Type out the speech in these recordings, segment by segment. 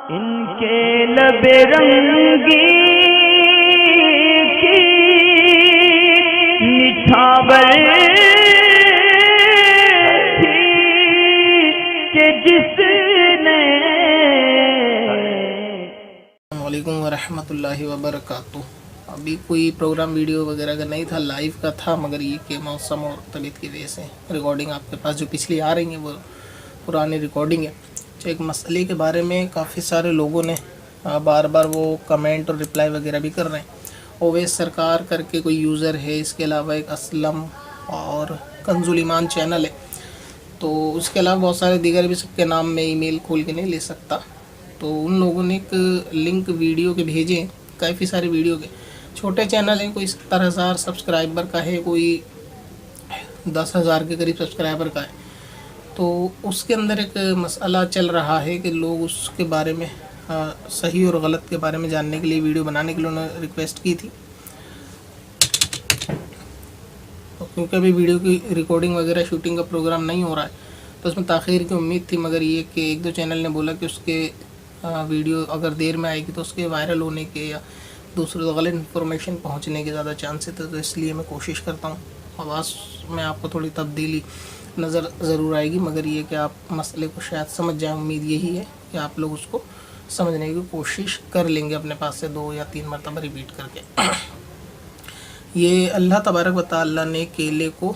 ان کے لب رنگی کی نچھاور تھی کہ جس نے السلام علیکم ورحمۃ اللہ وبرکاتہ۔ ابھی کوئی پروگرام ویڈیو وغیرہ کا نہیں تھا، لائیو کا تھا، مگر یہ کہ موسم اور طبیعت کی وجہ سے ریکارڈنگ آپ کے پاس جو پچھلی آ رہی ہیں وہ پرانی ریکارڈنگ ہے۔ ایک مسئلے کے بارے میں کافی سارے لوگوں نے بار بار وہ کمنٹ اور رپلائی وغیرہ بھی کر رہے ہیں۔ اویس سرکار کر کے کوئی یوزر ہے، اس کے علاوہ ایک اسلم اور کنز الایمان چینل ہے، تو اس کے علاوہ بہت سارے دیگر بھی، سب کے نام میں ای میل کھول کے نہیں لے سکتا۔ تو ان لوگوں نے ایک لنک ویڈیو کے بھیجے ہیں، کافی سارے ویڈیو کے، چھوٹے چینل ہیں، کوئی 70,000 سبسکرائبر کا ہے، کوئی 10,000 کے قریب سبسکرائبر کا ہے۔ تو اس کے اندر ایک مسئلہ چل رہا ہے کہ لوگ اس کے بارے میں صحیح اور غلط کے بارے میں جاننے کے لیے ویڈیو بنانے کے لیے انہوں نے ریکویسٹ کی تھی۔ تو کیونکہ ابھی ویڈیو کی ریکارڈنگ وغیرہ شوٹنگ کا پروگرام نہیں ہو رہا ہے تو اس میں تاخیر کی امید تھی، مگر یہ کہ ایک دو چینل نے بولا کہ اس کے ویڈیو اگر دیر میں آئے گی تو اس کے وائرل ہونے کے یا دوسرے غلط انفارمیشن پہنچنے کے زیادہ چانسز ہے، تو اس لیے میں کوشش کرتا ہوں آواز میں آپ کو تھوڑی تبدیلی نظر ضرور آئے گی، مگر یہ کہ آپ مسئلے کو شاید سمجھ جائیں۔ امید یہی ہے کہ آپ لوگ اس کو سمجھنے کی کوشش کر لیں گے اپنے پاس سے 2 یا 3 مرتبہ ریپیٹ کر کے۔ یہ اللہ تبارک و تعالیٰ نے کیلے کو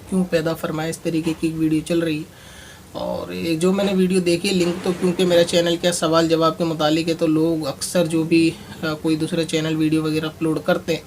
کیوں پیدا فرمایا، اس طریقے کی ویڈیو چل رہی ہے۔ اور جو میں نے ویڈیو دیکھی لنک، تو کیونکہ میرا چینل کیا سوال جواب کے متعلق ہے، تو لوگ اکثر جو بھی کوئی دوسرے چینل ویڈیو وغیرہ اپلوڈ کرتے ہیں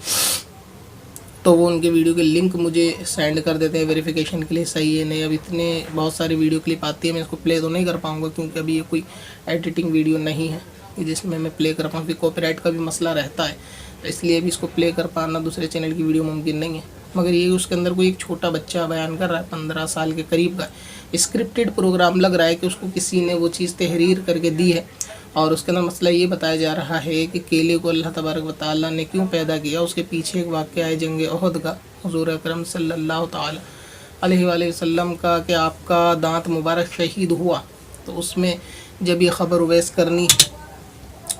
تو وہ ان کے ویڈیو کے لنک مجھے سینڈ کر دیتے ہیں ویریفیکیشن کے لیے صحیح ہے نہیں۔ اب اتنے بہت ساری ویڈیو کلپ آتی ہے، میں اس کو پلے تو نہیں کر پاؤں گا کیونکہ ابھی یہ کوئی ایڈیٹنگ ویڈیو نہیں ہے جس میں پلے کر پاؤں، کیونکہ کاپی رائٹ کا بھی مسئلہ رہتا ہے، تو اس لیے ابھی اس کو پلے کر پانا دوسرے چینل کی ویڈیو ممکن نہیں ہے۔ مگر یہ اس کے اندر کوئی ایک چھوٹا بچہ بیان کر رہا ہے، 15 سال کے قریب کا، اسکرپٹڈ پروگرام لگ رہا ہے کہ اس کو کسی نے وہ چیز تحریر کر کے دی ہے، اور اس کے اندر مسئلہ یہ بتایا جا رہا ہے کہ کیلے کو اللہ تبارک و تعالیٰ نے کیوں پیدا کیا۔ اس کے پیچھے ایک واقعہ ہے جنگ احد کا، حضور اکرم صلی اللہ تعالی علیہ وآلہ وسلم کا، کہ آپ کا دانت مبارک شہید ہوا، تو اس میں جب یہ خبر اویس کرنی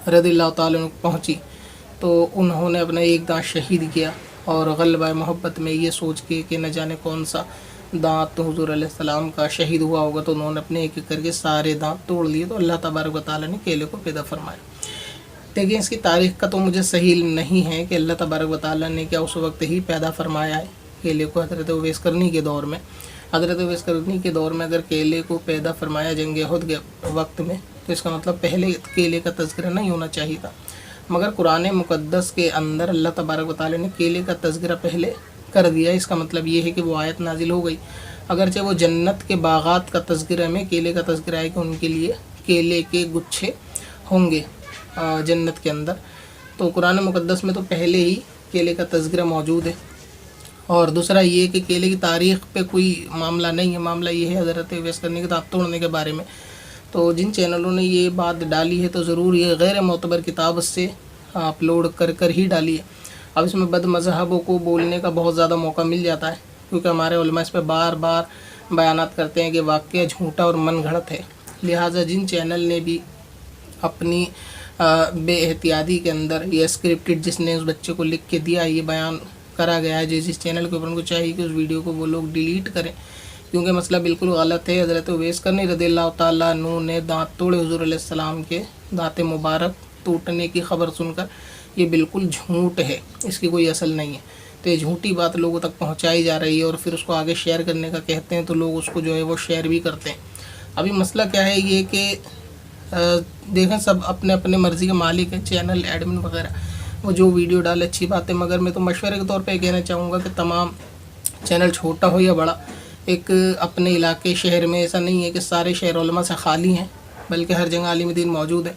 رضی اللہ تعالیٰ عنہ پہنچی تو انہوں نے اپنا ایک دانت شہید کیا، اور غلبہ محبت میں یہ سوچ کے کہ نہ جانے کون سا دانت حضور علیہ السلام کا شہید ہوا ہوگا، تو انہوں نے اپنے ایک ایک کر کے سارے دانت توڑ لیے، تو اللہ تبارک و تعالیٰ نے کیلے کو پیدا فرمایا۔ لیکن اس کی تاریخ کا تو مجھے صحیح نہیں ہے کہ اللہ تبارک و تعالیٰ نے کیا اس وقت ہی پیدا فرمایا ہے کیلے کو، حضرت اویس کرنی کے دور میں۔ حضرت اویس کرنی کے دور میں اگر کیلے کو پیدا فرمایا جنگ احد کے وقت میں، تو اس کا مطلب پہلے کیلے کا تذکرہ نہیں ہونا چاہیے تھا، مگر قرآن مقدس کے اندر اللہ تبارک و تعالیٰ نے کیلے کا تذکرہ پہلے کر دیا۔ اس کا مطلب یہ ہے کہ وہ آیت نازل ہو گئی، اگرچہ وہ جنت کے باغات کا تذکرہ میں کیلے کا تذکرہ ہے کہ ان کے لیے کیلے کے گچھے ہوں گے جنت کے اندر، تو قرآن مقدس میں تو پہلے ہی کیلے کا تذکرہ موجود ہے۔ اور دوسرا یہ کہ کیلے کی تاریخ پہ کوئی معاملہ نہیں ہے، معاملہ یہ ہے حضرت اویس کرنی کے دانت توڑنے کے بارے میں۔ تو جن چینلوں نے یہ بات ڈالی ہے تو ضرور یہ غیر معتبر کتاب سے اپلوڈ کر ہی ڈالی ہے۔ اب اس میں بد مذہبوں کو بولنے کا بہت زیادہ موقع مل جاتا ہے، کیونکہ ہمارے علماء اس پہ بار بار بیانات کرتے ہیں کہ واقعہ جھوٹا اور من گھڑت ہے، لہٰذا جن چینل نے بھی اپنی بے احتیاطی کے اندر یہ اسکرپٹڈ جس نے اس بچے کو لکھ کے دیا یہ بیان کرا گیا ہے، جس چینل کے اوپر ان کو چاہیے کہ اس ویڈیو کو وہ لوگ ڈیلیٹ کریں، کیونکہ مسئلہ بالکل غلط ہے۔ حضرت اویس کرنی رضی اللہ تعالیٰ عنہ نے دانت توڑے، حضور علیہ السلام کے دانت مبارک ٹوٹنے کی خبر سن کر، یہ بالکل جھوٹ ہے، اس کی کوئی اصل نہیں ہے۔ تو یہ جھوٹی بات لوگوں تک پہنچائی جا رہی ہے، اور پھر اس کو آگے شیئر کرنے کا کہتے ہیں تو لوگ اس کو جو ہے وہ شیئر بھی کرتے ہیں۔ ابھی مسئلہ کیا ہے یہ کہ دیکھیں سب اپنے اپنے مرضی کے مالک ہیں، چینل ایڈمن وغیرہ، وہ جو ویڈیو ڈالے اچھی بات ہے، مگر میں تو مشورے کے طور پہ کہنا چاہوں گا کہ تمام چینل چھوٹا ہو یا بڑا، ایک اپنے علاقے شہر میں ایسا نہیں ہے کہ سارے شہر علماء سے خالی ہیں، بلکہ ہر جگہ عالم دین موجود ہے۔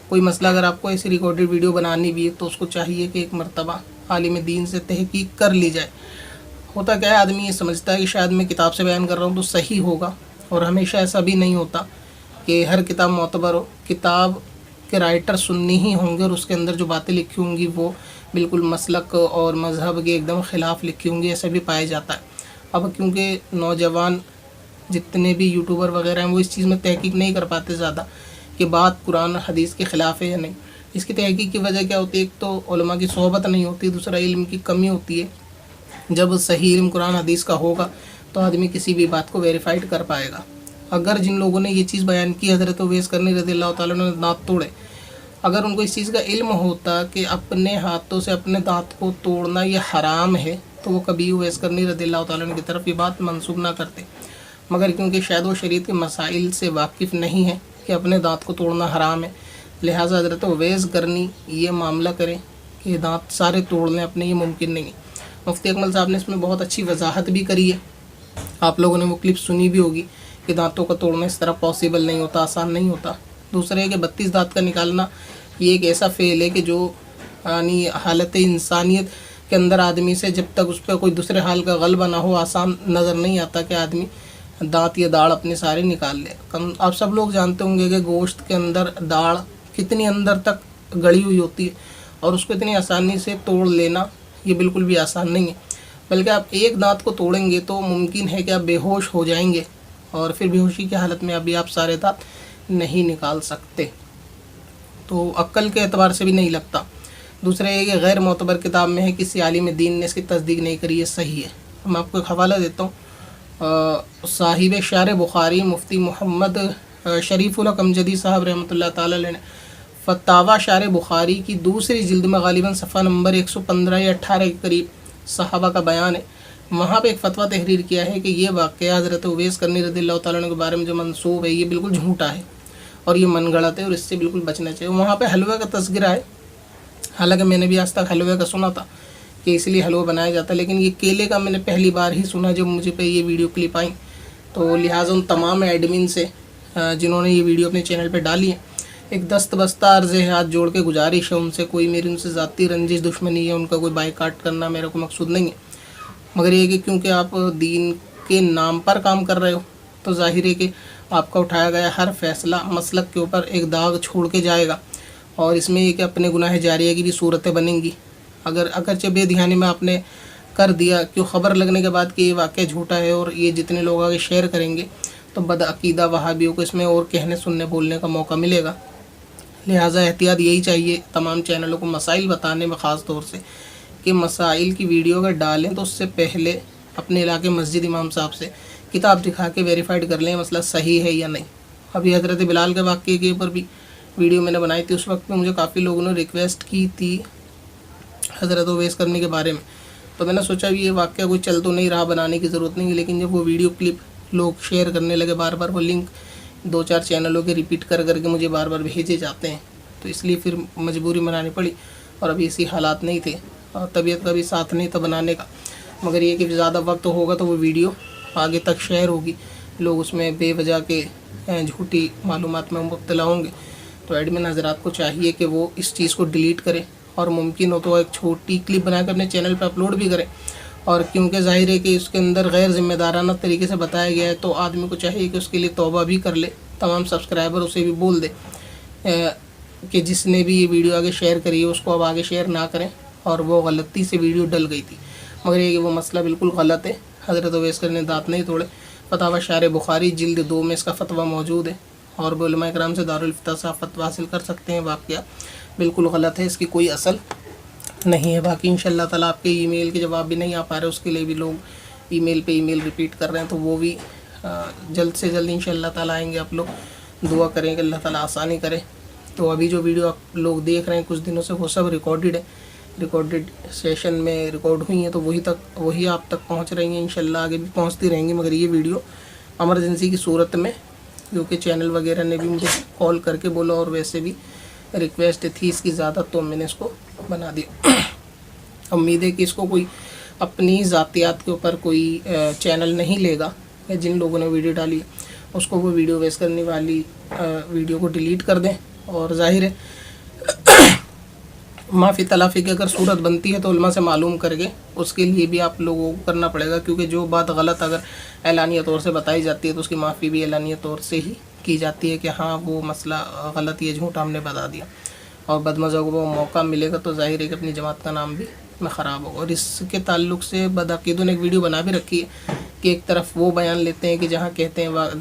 کوئی مسئلہ اگر آپ کو ایسی ریکارڈڈ ویڈیو بنانی بھی ہے تو اس کو چاہیے کہ ایک مرتبہ عالم دین سے تحقیق کر لی جائے۔ ہوتا کیا ہے، آدمی یہ سمجھتا ہے کہ شاید میں کتاب سے بیان کر رہا ہوں تو صحیح ہوگا، اور ہمیشہ ایسا بھی نہیں ہوتا کہ ہر کتاب معتبر ہو۔ کتاب کے رائٹر سنی ہی ہوں گے، اور اس کے اندر جو باتیں لکھی ہوں گی وہ بالکل مسلک اور مذہب کے ایک دم خلاف لکھی ہوں گی، ایسا بھی پایا جاتا ہے۔ اب کیونکہ نوجوان جتنے بھی یوٹیوبر وغیرہ ہیں وہ اس چیز میں تحقیق نہیں کر پاتے زیادہ، کہ کہ بات قرآن حدیث کے خلاف ہے یا نہیں. اس کی تحقیق کی وجہ کیا ہوتی ہے؟ ایک تو علماء کی صحبت نہیں ہوتی، دوسرا علم کی کمی ہوتی ہے. جب صحیح علم قرآن حدیث کا ہوگا تو آدمی کسی بھی بات کو ویریفائڈ کر پائے گا. اگر جن لوگوں نے یہ چیز بیان کی، حضرت اویس کرنی رضی اللہ تعالیٰ نے دانت توڑے، اگر ان کو اس چیز کا علم ہوتا کہ اپنے ہاتھوں سے اپنے دانت کو توڑنا یہ حرام ہے تو وہ کبھی اویس کرنی رضی اللہ تعالیٰ عنہ کی طرف یہ بات منسوب نہ کرتے. مگر کیونکہ شاید وہ شریعت کے مسائل سے واقف نہیں ہے کہ اپنے دانت کو توڑنا حرام ہے، لہٰذا حضرت اویس کرنی یہ معاملہ کریں کہ دانت سارے توڑ لیں اپنے، یہ ممکن نہیں ہے. مفتی اکمل صاحب نے اس میں بہت اچھی وضاحت بھی کری ہے، آپ لوگوں نے وہ کلپ سنی بھی ہوگی کہ دانتوں کا توڑنا اس طرح پاسبل نہیں ہوتا، آسان نہیں ہوتا. دوسرے ہے کہ 32 دانت کا نکالنا یہ ایک ایسا فعل ہے کہ جو یعنی حالت انسانیت کے اندر آدمی سے جب تک اس پہ کوئی دوسرے حال کا غلبہ نہ ہو آسان نظر نہیں آتا کہ آدمی دانت یا داڑھ اپنے سارے نکال لے. آپ سب لوگ جانتے ہوں گے کہ گوشت کے اندر داڑھ کتنی اندر تک گڑی ہوئی ہوتی ہے اور اس کو اتنی آسانی سے توڑ لینا یہ بالکل بھی آسان نہیں ہے. بلکہ آپ ایک دانت کو توڑیں گے تو ممکن ہے کہ آپ بے ہوش ہو جائیں گے اور پھر بے ہوشی کی حالت میں ابھی آپ سارے دانت نہیں نکال سکتے. تو عقل کے اعتبار سے بھی نہیں لگتا. دوسرے یہ کہ غیر معتبر کتاب میں ہے، کسی عالم دین نے اس کی تصدیق نہیں کری، یہ صحیح ہے. میں آپ کو ایک حوالہ دیتا ہوں. صاحب شرح بخاری مفتی محمد شریف اللہ کمجدی صاحب رحمۃ اللہ تعالی علیہ نے فتاوی شرح بخاری کی دوسری جلد میں غالباً صفحہ نمبر 115 یا 18 کے قریب صحابہ کا بیان ہے. وہاں پہ ایک فتویٰ تحریر کیا ہے کہ یہ واقعہ حضرت اویس کرنی رضی اللہ تعالیٰ عنہ کے بارے میں جو منسوب ہے یہ بالکل جھوٹا ہے اور یہ من گڑت ہے اور اس سے بالکل بچنا چاہیے. وہاں پہ حلوے کا تذکرہ ہے، حالانکہ میں نے بھی آج تک حلوے کا سنا تھا کہ اس لیے حلوہ بنایا جاتا ہے، لیکن یہ کیلے کا میں نے پہلی بار ہی سنا جب مجھے پہ یہ ویڈیو کلپ آئیں. تو لہٰذا ان تمام ایڈمن سے جنہوں نے یہ ویڈیو اپنے چینل پہ ڈالی ہے ایک دست بستہ عرض ہے، ہاتھ جوڑ کے گزارش ہے ان سے، کوئی میری ان سے ذاتی رنجش دشمنی ہے، ان کا کوئی بائیکاٹ کرنا میرا کوئی مقصود نہیں ہے. مگر یہ کہ کیونکہ آپ دین کے نام پر کام کر رہے ہو تو ظاہر ہے کہ آپ کا اٹھایا گیا ہر فیصلہ مسلک کے اوپر ایک داغ چھوڑ کے جائے گا، اور اس میں یہ کہ اپنے گناہ جاریہ کی بھی صورتیں بنیں گی. اگرچہ بے دھیانی میں آپ نے کر دیا، کیوں خبر لگنے کے بعد کہ یہ واقعہ جھوٹا ہے اور یہ جتنے لوگ آگے شیئر کریں گے تو بدعقیدہ وہابیوں کو اس میں اور کہنے سننے بولنے کا موقع ملے گا. لہٰذا احتیاط یہی چاہیے تمام چینلوں کو مسائل بتانے میں، خاص طور سے کہ مسائل کی ویڈیو اگر ڈالیں تو اس سے پہلے اپنے علاقے مسجد امام صاحب سے کتاب دکھا کے ویریفائڈ کر لیں مسئلہ صحیح ہے یا نہیں. ابھی حضرت بلال کے واقعے کے اوپر بھی ویڈیو میں نے بنائی تھی، اس وقت میں مجھے کافی لوگوں نے ریکویسٹ کی تھی حضرت اویس کرنے کے بارے میں، تو میں نے سوچا یہ واقعہ کوئی چل تو نہیں رہا، بنانے کی ضرورت نہیں ہے. لیکن جب وہ ویڈیو کلپ لوگ شیئر کرنے لگے، بار بار وہ لنک 2-4 چینلوں کے ریپیٹ کر کے مجھے بار بار بھیجے جاتے ہیں، تو اس لیے پھر مجبوری بنانی پڑی. اور ابھی اسی حالات نہیں تھے اور طبیعت کا بھی ساتھ نہیں تھا بنانے کا. مگر یہ کہ زیادہ وقت ہوگا تو وہ ویڈیو آگے تک شیئر ہوگی، لوگ اس میں بے وجہ کے جھوٹی معلومات میں مبتلا ہوں گے. تو ایڈمن حضرات کو چاہیے کہ وہ اس چیز کو ڈیلیٹ کریں اور ممکن ہو تو ایک چھوٹی کلپ بنا کے اپنے چینل پہ اپلوڈ بھی کریں. اور کیونکہ ظاہر ہے کہ اس کے اندر غیر ذمہ دارانہ طریقے سے بتایا گیا ہے تو آدمی کو چاہیے کہ اس کے لیے توبہ بھی کر لے. تمام سبسکرائبر اسے بھی بول دے کہ جس نے بھی یہ ویڈیو آگے شیئر کری ہے اس کو اب آگے شیئر نہ کریں، اور وہ غلطی سے ویڈیو ڈل گئی تھی. مگر یہ کہ وہ مسئلہ بالکل غلط ہے، حضرت اویس کرنی نے دانت نہیں توڑے. فتاوی شرح بخاری جلد 2 میں اس کا فتویٰ موجود ہے، اور وہ علماء کرام سے دارالفتاء سے آپ فتویٰ حاصل کر سکتے ہیں. واقعہ بالکل غلط ہے، اس کی کوئی اصل نہیں ہے. باقی انشاءاللہ تعالیٰ آپ کے ای میل کے جواب بھی نہیں آ پا رہے، اس کے لیے بھی لوگ ای میل پہ ای میل ریپیٹ کر رہے ہیں، تو وہ بھی جلد سے جلد انشاءاللہ تعالیٰ آئیں گے. آپ لوگ دعا کریں کہ اللہ تعالیٰ آسانی کرے. تو ابھی جو ویڈیو آپ لوگ دیکھ رہے ہیں کچھ دنوں سے وہ سب ریکارڈڈ ہے، ریکارڈڈ سیشن میں ریکارڈ ہوئی ہیں، تو وہی آپ تک پہنچ رہی ہیں، انشاءاللہ آگے بھی پہنچتی رہیں گی. مگر یہ ویڈیو ایمرجنسی کی صورت میں، کیونکہ چینل وغیرہ نے بھی مجھے کال کر کے بولا اور ویسے بھی ریکویسٹ تھی اس کی زیادہ، تو میں نے اس کو بنا دیا. امید ہے کہ اس کو کوئی اپنی ذاتیات کے اوپر کوئی چینل نہیں لے گا، یا جن لوگوں نے ویڈیو ڈالی اس کو وہ ویڈیو ویس کرنے والی ویڈیو کو ڈیلیٹ کر دیں. اور ظاہر ہے معافی تلافی کی اگر صورت بنتی ہے تو علماء سے معلوم کر کے اس کے لیے بھی آپ لوگوں کو کرنا پڑے گا، کیونکہ جو بات غلط اگر اعلانیہ طور سے بتائی جاتی ہے تو اس کی معافی بھی اعلانیہ طور سے ہی کی جاتی ہے کہ ہاں وہ مسئلہ غلط، یہ جھوٹ ہم نے بتا دیا. اور بدمزوں کو وہ موقع ملے گا تو ظاہر ہے کہ اپنی جماعت کا نام بھی میں خراب ہوگا. اور اس کے تعلق سے بدعقیدوں نے ایک ویڈیو بنا بھی رکھی ہے کہ ایک طرف وہ بیان لیتے ہیں کہ جہاں کہتے ہیں